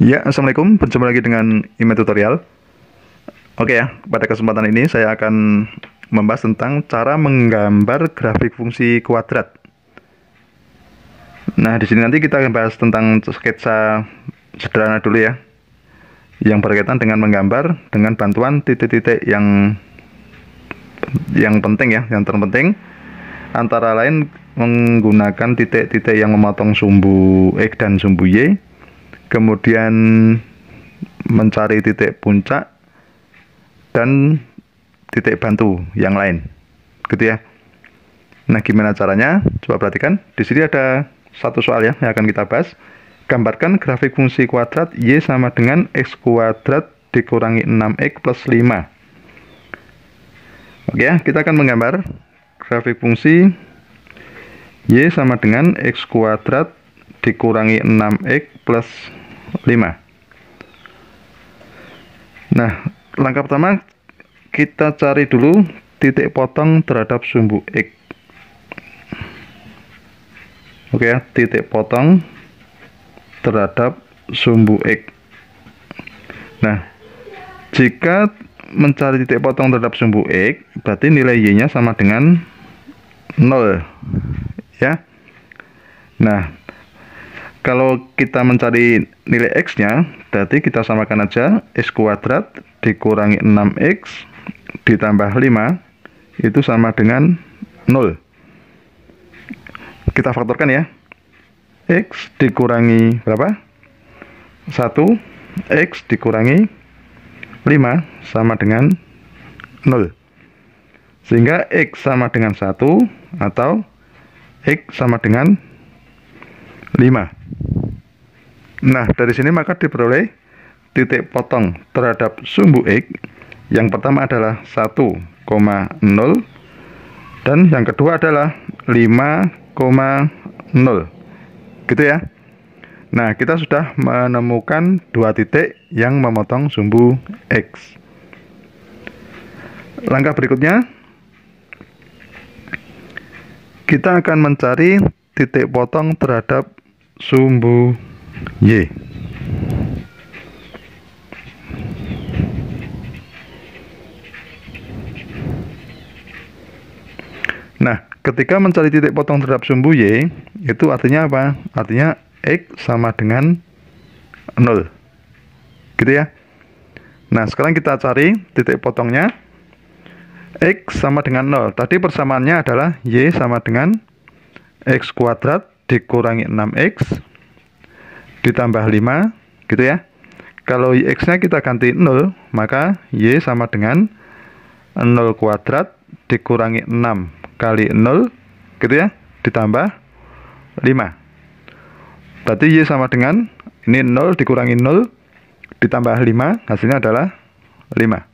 Ya, Assalamualaikum. Berjumpa lagi dengan Ime Tutorial. Oke ya, pada kesempatan ini saya akan membahas tentang cara menggambar grafik fungsi kuadrat. Nah, di sini nanti kita akan bahas tentang sketsa sederhana dulu ya, yang berkaitan dengan menggambar dengan bantuan titik-titik yang penting ya, yang terpenting. Antara lain menggunakan titik-titik yang memotong sumbu X dan sumbu Y, kemudian mencari titik puncak dan titik bantu yang lain, gitu ya. Nah, gimana caranya? Coba perhatikan. Di sini ada satu soal ya yang akan kita bahas. Gambarkan grafik fungsi kuadrat Y sama dengan X kuadrat dikurangi 6X plus 5. Oke ya, kita akan menggambar grafik fungsi Y sama dengan X kuadrat dikurangi 6X plus 5. Nah, langkah pertama kita cari dulu titik potong terhadap sumbu X. Oke ya, titik potong terhadap sumbu X. Nah, jika mencari titik potong terhadap sumbu X, berarti nilai Y-nya sama dengan 0 ya. Nah, kalau kita mencari nilai X-nya, berarti kita samakan aja X kuadrat dikurangi 6X ditambah 5 itu sama dengan 0. Kita faktorkan ya. X dikurangi berapa? 1. X dikurangi 5 sama dengan 0. Sehingga X sama dengan 1 atau X sama dengan 5. Nah, dari sini maka diperoleh titik potong terhadap sumbu X. Yang pertama adalah 1,0 dan yang kedua adalah 5,0. Gitu ya. Nah, kita sudah menemukan dua titik yang memotong sumbu X. Langkah berikutnya, kita akan mencari titik potong terhadap sumbu Y. Nah, ketika mencari titik potong terhadap sumbu Y, itu artinya apa? Artinya X sama dengan 0. Gitu ya. Nah, sekarang kita cari titik potongnya. X sama dengan 0. Tadi persamaannya adalah Y sama dengan X kuadrat dikurangi 6X ditambah 5, gitu ya. Kalau X-nya kita ganti 0, maka Y sama dengan 0 kuadrat dikurangi 6 kali 0, gitu ya, ditambah 5. Berarti Y sama dengan, ini 0 dikurangi 0 ditambah 5, hasilnya adalah 5.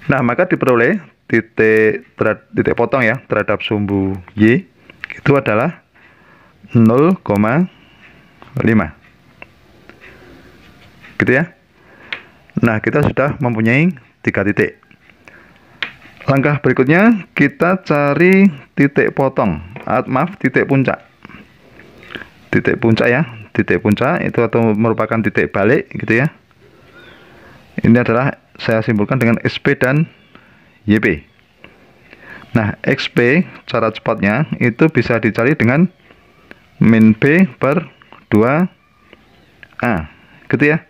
Nah, maka diperoleh titik potong ya terhadap sumbu Y itu adalah 0,5. Gitu ya. Nah, kita sudah mempunyai 3 titik. Langkah berikutnya kita cari titik potong, titik puncak. Titik puncak ya, titik puncak itu atau merupakan titik balik gitu ya. Ini adalah saya simpulkan dengan XP dan YP. Nah, XP cara cepatnya itu bisa dicari dengan min B per 2A, gitu ya.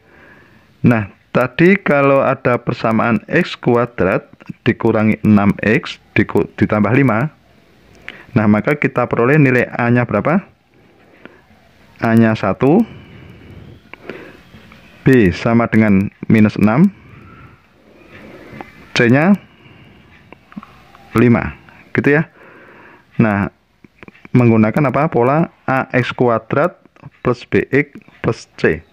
Nah, tadi kalau ada persamaan X kuadrat dikurangi 6X ditambah 5, nah maka kita peroleh nilai A-nya berapa? A-nya 1, B sama dengan minus 6, C-nya 5, gitu ya. Nah, menggunakan apa? Pola AX kuadrat plus BX plus C.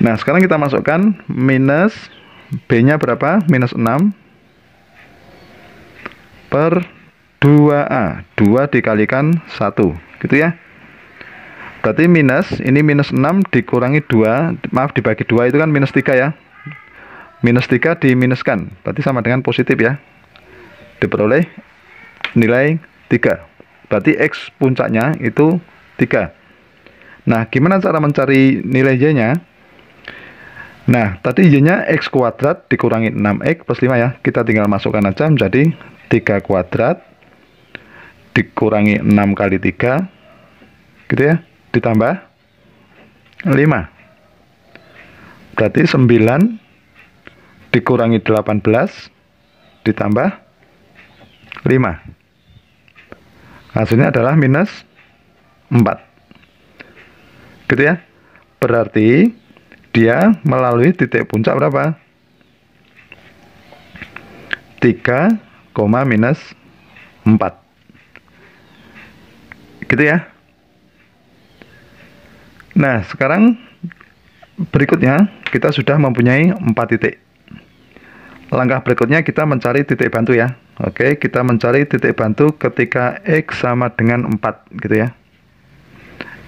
Nah, sekarang kita masukkan minus B-nya berapa? Minus 6 per 2A. 2 dikalikan 1, gitu ya. Berarti ini minus 6 dikurangi 2, maaf dibagi 2 itu kan minus 3 ya. Minus 3 diminuskan, berarti sama dengan positif ya. Diperoleh nilai 3. Berarti X puncaknya itu 3. Nah, gimana cara mencari nilai Y-nya? Nah, tadi Y-nya X kuadrat dikurangi 6X plus 5 ya. Kita tinggal masukkan aja menjadi 3 kuadrat dikurangi 6 kali 3, gitu ya, ditambah 5. Berarti 9 dikurangi 18 ditambah 5. Hasilnya adalah minus 4. Gitu ya. Berarti dia melalui titik puncak berapa? 3, minus 4. Gitu ya. Nah, sekarang berikutnya kita sudah mempunyai 4 titik. Langkah berikutnya kita mencari titik bantu ya. Oke, kita mencari titik bantu ketika X sama dengan 4 gitu ya.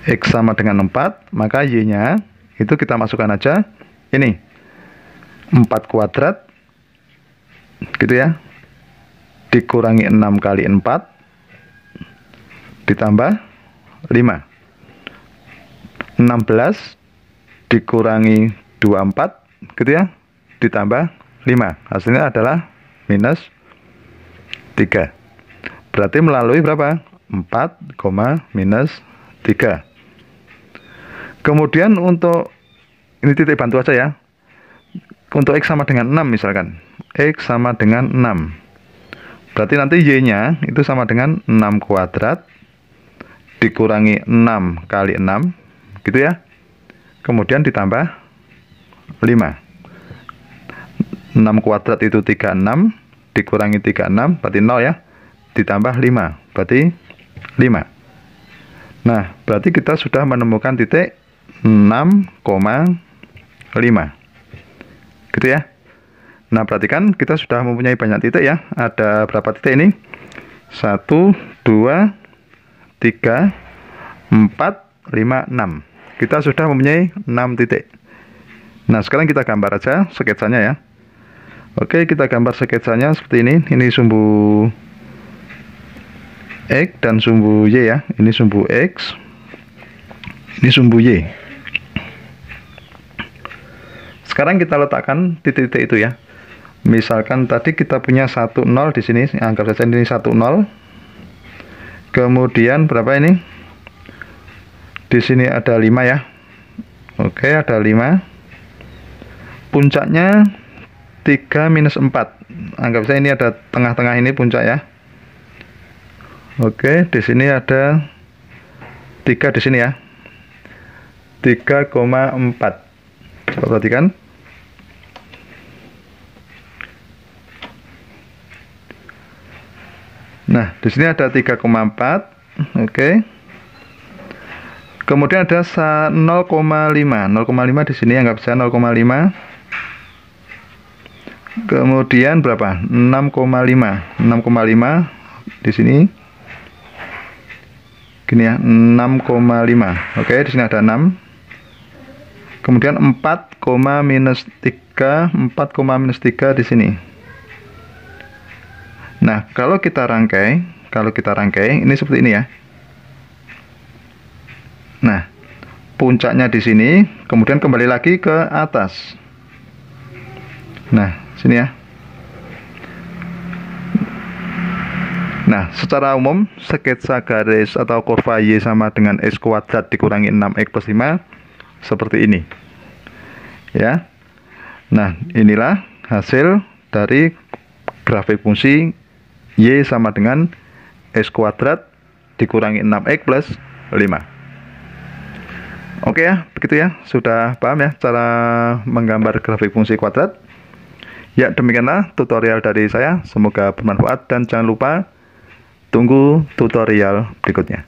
X sama dengan 4, maka Y-nya itu kita masukkan aja ini 4 kuadrat gitu ya, dikurangi 6 kali 4 ditambah 5. 16 dikurangi 24 gitu ya, ditambah 5. Hasilnya adalah minus 3. Berarti melalui berapa? 4, minus 3. Kemudian untuk ini titik bantu aja ya. Untuk X sama dengan 6 misalkan. X sama dengan 6. Berarti nanti Y-nya itu sama dengan 6 kuadrat dikurangi 6 kali 6 gitu ya. Kemudian ditambah 5. 6 kuadrat itu 36 dikurangi 36 berarti 0 ya, ditambah 5 berarti 5. Nah, berarti kita sudah menemukan titik 6,5 gitu ya. Nah, perhatikan kita sudah mempunyai banyak titik ya. Ada berapa titik ini? 1, 2, 3, 4, 5, 6. Kita sudah mempunyai 6 titik. Nah, sekarang kita gambar aja sketsanya ya. Oke, kita gambar sketsanya seperti ini. Ini sumbu X dan sumbu Y ya. Ini sumbu X, ini sumbu Y. Sekarang kita letakkan titik-titik itu ya. Misalkan tadi kita punya 1, 0 di sini, anggap saja ini 1, 0. Kemudian berapa ini? Di sini ada 5 ya. Oke, ada 5. Puncaknya 3 minus 4. Anggap saja ini ada tengah-tengah ini puncak ya. Oke, di sini ada 3 di sini ya. 3,4. Coba perhatikan. Nah, di sini ada 3,4. Oke. Kemudian ada 0,5. 0,5 di sini anggap saja 0,5. Kemudian berapa? 6,5. 6,5 di sini. Gini ya, 6,5. Oke, di sini ada 6. Kemudian 4, minus 3, 4, minus 3 di sini. Nah, kalau kita rangkai ini seperti ini ya. Nah, puncaknya di sini, kemudian kembali lagi ke atas. Nah, sini ya. Nah, secara umum sketsa garis atau kurva Y sama dengan X kuadrat dikurangi 6X plus 5 seperti ini. Ya. Nah, inilah hasil dari grafik fungsi Y sama dengan X kuadrat dikurangi 6X plus 5. Oke ya, begitu ya. Sudah paham ya cara menggambar grafik fungsi kuadrat? Ya, demikianlah tutorial dari saya. Semoga bermanfaat dan jangan lupa tunggu tutorial berikutnya.